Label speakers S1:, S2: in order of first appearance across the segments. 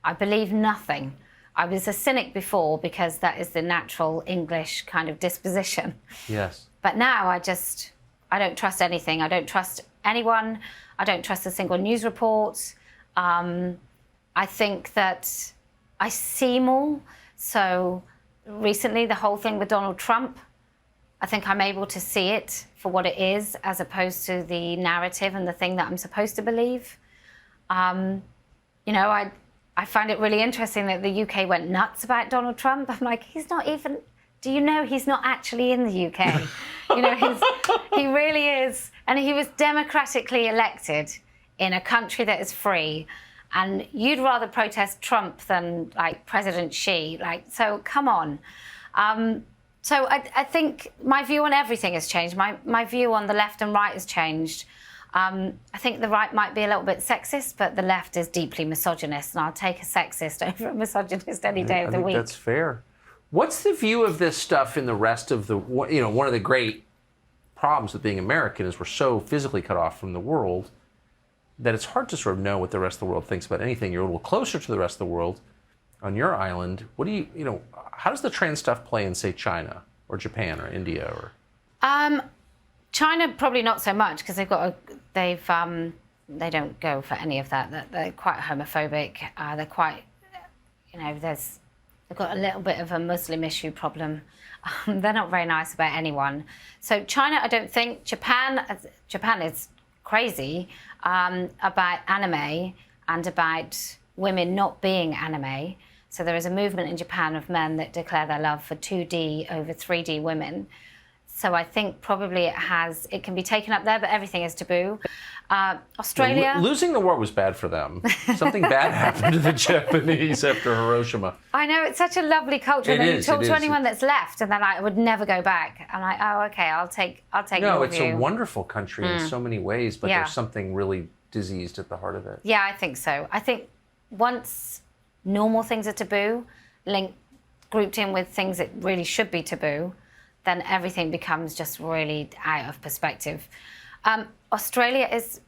S1: I believe nothing. I was a cynic before because that is the natural English kind of disposition.
S2: Yes.
S1: But now I don't trust anything. I don't trust anyone. I don't trust a single news report. I think that I see more. So recently, the whole thing with Donald Trump, I think I'm able to see it for what it is, as opposed to the narrative and the thing that I'm supposed to believe. You know, I find it really interesting that the UK went nuts about Donald Trump. I'm like, he's not even, do you know he's not actually in the UK? You know, he really is. And he was democratically elected in a country that is free. And you'd rather protest Trump than like President Xi. Like, so come on. So I think my view on everything has changed. My view on the left and right has changed. I think the right might be a little bit sexist, but the left is deeply misogynist, and I'll take a sexist over a misogynist any day of the week.
S2: I think that's fair. What's the view of this stuff in the rest of the, you know, one of the great problems with being American is we're so physically cut off from the world that it's hard to sort of know what the rest of the world thinks about anything. You're a little closer to the rest of the world on your island. What do you know, how does the trans stuff play in, say, China or Japan or India or?
S1: China probably not so much because they don't go for any of that. They're quite homophobic. They're quite, you know, they've got a little bit of a Muslim issue problem. They're not very nice about anyone. So China, I don't think. Japan is crazy about anime and about women not being anime. So there is a movement in Japan of men that declare their love for 2D over 3D women. So I think probably it can be taken up there, but everything is taboo. Australia...
S2: Losing the war was bad for them. Something bad happened to the Japanese after Hiroshima.
S1: I know, it's such a lovely culture. And then you talk to anyone that's left, and they're like, I would never go back. I'm like, oh, okay, I'll take
S2: No,
S1: your
S2: it's
S1: view.
S2: a wonderful country in so many ways, but there's something really diseased at the heart of it.
S1: Yeah, I think so. I think once normal things are taboo, grouped in with things that really should be taboo, then everything becomes just really out of perspective. Australia is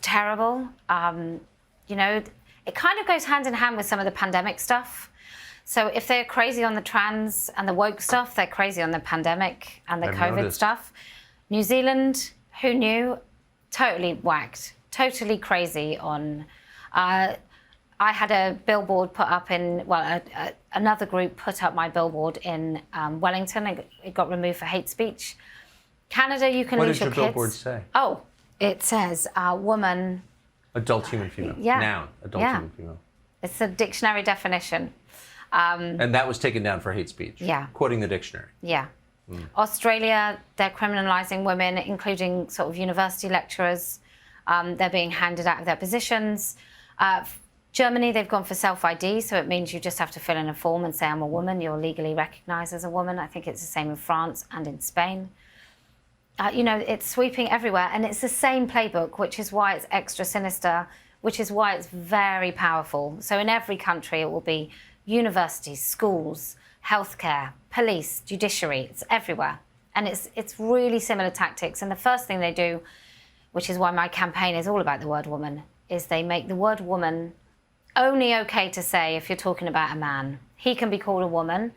S1: terrible. You know, it kind of goes hand in hand with some of the pandemic stuff. So if they're crazy on the trans and the woke stuff, they're crazy on the pandemic and the COVID stuff. New Zealand, who knew? Totally whacked, totally crazy on... I had a billboard put up in, another group put up my billboard in Wellington. It got removed for hate speech. Canada, you can lose your kids.
S2: What did your billboard say?
S1: Oh, it says woman.
S2: Adult human female.
S1: Yeah.
S2: Noun, adult human female.
S1: It's a dictionary definition.
S2: And that was taken down for hate speech.
S1: Yeah.
S2: Quoting the dictionary.
S1: Yeah. Australia, they're criminalising women, including sort of university lecturers. They're being handed out of their positions. Germany, they've gone for self-ID, so it means you just have to fill in a form and say, I'm a woman. You're legally recognised as a woman. I think it's the same in France and in Spain. You know, it's sweeping everywhere, and it's the same playbook, which is why it's extra sinister, which is why it's very powerful. So in every country, it will be universities, schools, healthcare, police, judiciary. It's everywhere. And it's really similar tactics. And the first thing they do, which is why my campaign is all about the word woman, is they make the word woman only okay to say if you're talking about a man. He can be called a woman,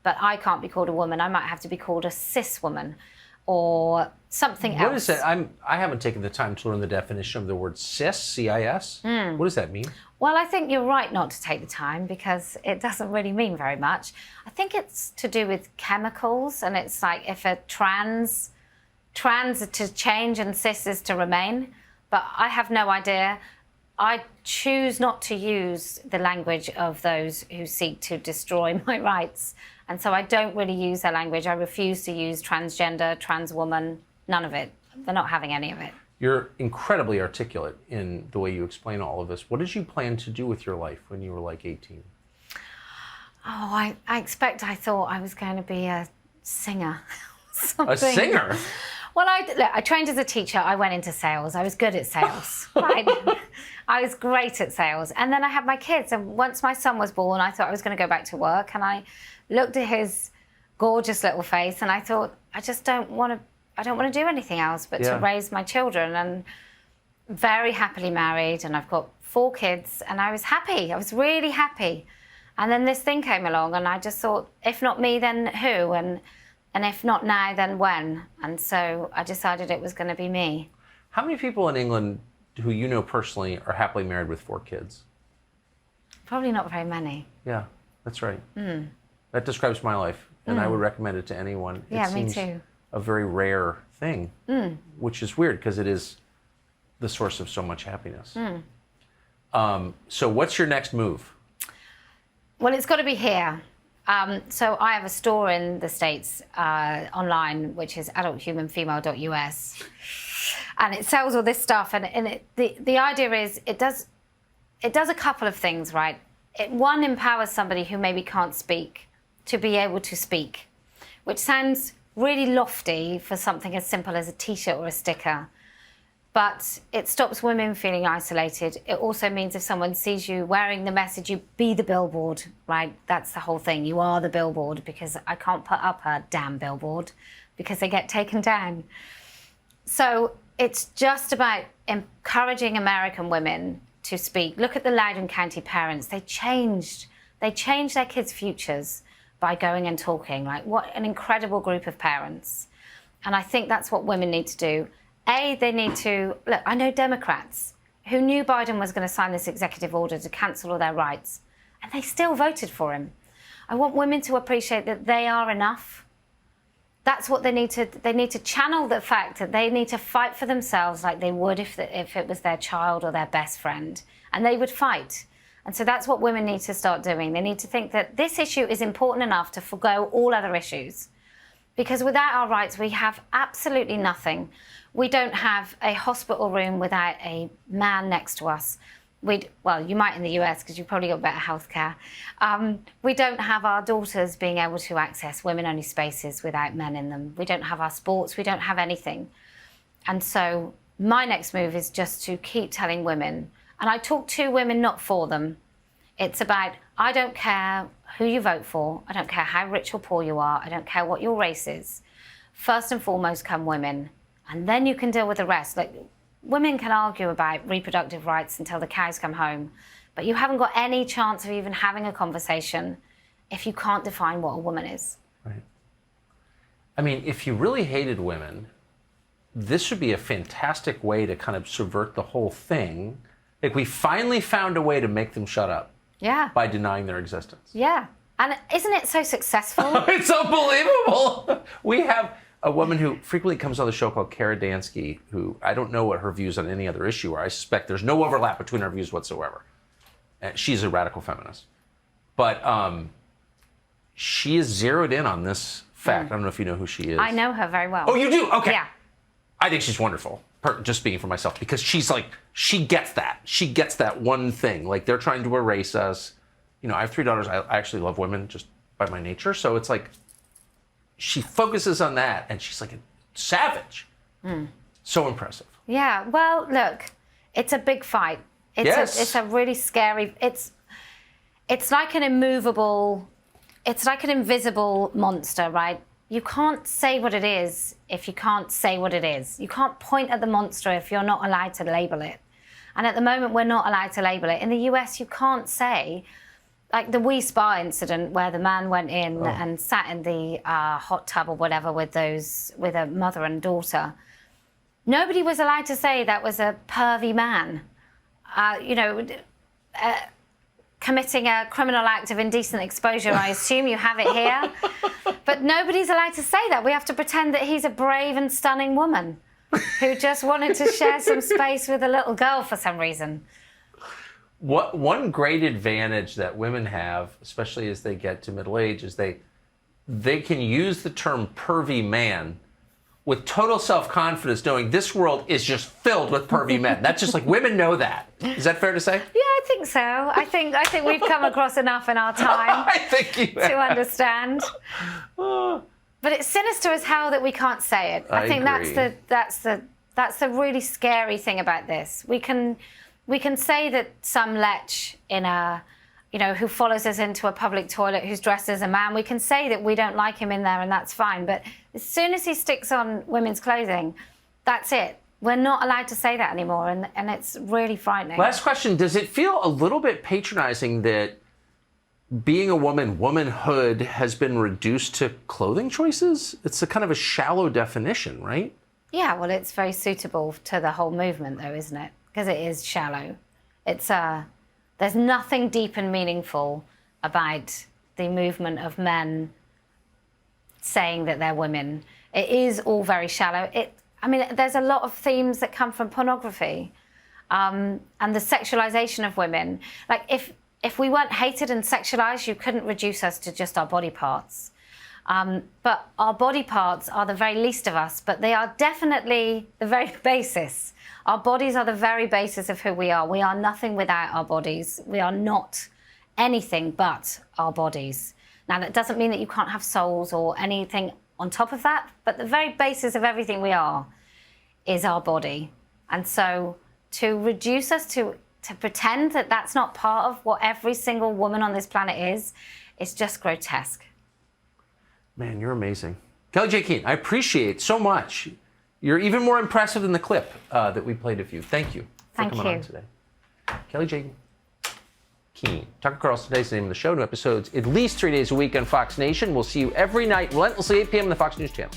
S1: but I can't be called a woman. I might have to be called a cis woman or something else.
S2: What is that? I haven't taken the time to learn the definition of the word cis, C-I-S. What does that mean?
S1: Well, I think you're right not to take the time because it doesn't really mean very much. I think it's to do with chemicals, and it's like if a trans is to change and cis is to remain, but I have no idea. I choose not to use the language of those who seek to destroy my rights. And so I don't really use their language. I refuse to use transgender, trans woman, none of it. They're not having any of it.
S2: You're incredibly articulate in the way you explain all of this. What did you plan to do with your life when you were like 18?
S1: Oh, I thought I was going to be a singer.
S2: A singer?
S1: Well, I trained as a teacher. I went into sales. I was good at sales. Right? I was great at sales. And then I had my kids. And once my son was born, I thought I was going to go back to work. And I looked at his gorgeous little face and I thought, I don't want to do anything else but to raise my children. And very happily married. And I've got 4 kids, and I was happy. I was really happy. And then this thing came along, and I just thought, if not me, then who? And if not now, then when? And so I decided it was going to be me.
S2: How many people in England who you know personally are happily married with 4 kids?
S1: Probably not very many.
S2: Yeah, that's right. That describes my life, and I would recommend it to anyone.
S1: Yeah,
S2: it
S1: me
S2: seems
S1: too.
S2: a very rare thing, which is weird because it is the source of so much happiness. So what's your next move?
S1: Well, it's got to be here. So I have a store in the States online, which is adulthumanfemale.us. And it sells all this stuff. And the idea is it does a couple of things, right? One, empowers somebody who maybe can't speak to be able to speak, which sounds really lofty for something as simple as a T-shirt or a sticker. But it stops women feeling isolated. It also means if someone sees you wearing the message, you be the billboard, right? That's the whole thing. You are the billboard, because I can't put up a damn billboard because they get taken down. So it's just about encouraging American women to speak. Look at the Loudoun County parents. They changed their kids' futures by going and talking. Like, what an incredible group of parents. And I think that's what women need to do. They need to, look, I know Democrats who knew Biden was going to sign this executive order to cancel all their rights, and they still voted for him. I want women to appreciate that they are enough. That's what they need to channel the fact that they need to fight for themselves like they would if it was their child or their best friend, and they would fight. And so that's what women need to start doing. They need to think that this issue is important enough to forgo all other issues. Because without our rights, we have absolutely nothing. We don't have a hospital room without a man next to us. Well, you might in the US because you've probably got better healthcare. We don't have our daughters being able to access women-only spaces without men in them. We don't have our sports. We don't have anything. And so my next move is just to keep telling women, and I talk to women, not for them. It's about, I don't care who you vote for. I don't care how rich or poor you are. I don't care what your race is. First and foremost come women. And then you can deal with the rest. Like, women can argue about reproductive rights until the cows come home, but you haven't got any chance of even having a conversation if you can't define what a woman is.
S2: Right. I mean, if you really hated women, this would be a fantastic way to kind of subvert the whole thing. Like, we finally found a way to make them shut up.
S1: Yeah.
S2: By denying their existence.
S1: Yeah. And isn't it so successful?
S2: It's unbelievable. We have a woman who frequently comes on the show called Kara Dansky, who I don't know what her views on any other issue are. I suspect there's no overlap between our views whatsoever. And she's a radical feminist. But she is zeroed in on this fact. I don't know if you know who she is.
S1: I know her very well.
S2: Oh, you do? Okay.
S1: Yeah.
S2: I think she's wonderful, just speaking for myself, because she's like, she gets that. She gets that one thing. Like, they're trying to erase us. You know, I have 3 daughters. I actually love women just by my nature. So it's like, she focuses on that, and she's like a savage. So impressive.
S1: Yeah, well, look, it's a big fight. It's a really scary, it's like an immovable, it's like an invisible monster, right? You can't say what it is if you can't say what it is. You can't point at the monster if you're not allowed to label it. And at the moment, we're not allowed to label it. In the US, you can't say, like the Wee Spa incident where the man went in and sat in the hot tub or whatever with a mother and daughter. Nobody was allowed to say that was a pervy man, committing a criminal act of indecent exposure. I assume you have it here. But nobody's allowed to say that. We have to pretend that he's a brave and stunning woman who just wanted to share some space with a little girl for some reason.
S2: One great advantage that women have, especially as they get to middle age, is they can use the term pervy man with total self-confidence, knowing this world is just filled with pervy men. That's just like, women know that. Is that fair to say?
S1: Yeah, I think so. I think we've come across enough in our time
S2: I think you have.
S1: to understand. But it's sinister as hell that we can't say it. I think
S2: agree.
S1: that's the really scary thing about this. We can say that some lech in who follows us into a public toilet who's dressed as a man, we can say that we don't like him in there and that's fine. But as soon as he sticks on women's clothing, that's it. we're not allowed to say that anymore, and it's really frightening.
S2: Last question. Does it feel a little bit patronizing that being a woman, womanhood, has been reduced to clothing choices? It's a kind of a shallow definition, right?
S1: Yeah, well, it's very suitable to the whole movement, though, isn't it? Because it is shallow. There's nothing deep and meaningful about the movement of men saying that they're women. It is all very shallow. There's a lot of themes that come from pornography, and the sexualization of women. Like, if we weren't hated and sexualized, you couldn't reduce us to just our body parts. But our body parts are the very least of us, but they are definitely the very basis. Our bodies are the very basis of who we are. We are nothing without our bodies. We are not anything but our bodies. Now, that doesn't mean that you can't have souls or anything on top of that, but the very basis of everything we are is our body. And so to reduce us to pretend that that's not part of what every single woman on this planet is just grotesque.
S2: Man, you're amazing. Kellie-Jay Keen, I appreciate so much. You're even more impressive than the clip that we played of you. Thank you for coming on today. Kellie-Jay Keen. Tucker Carlson today's the name of the show. New episodes at least 3 days a week on Fox Nation. We'll see you every night, relentlessly 8 p.m. on the Fox News Channel.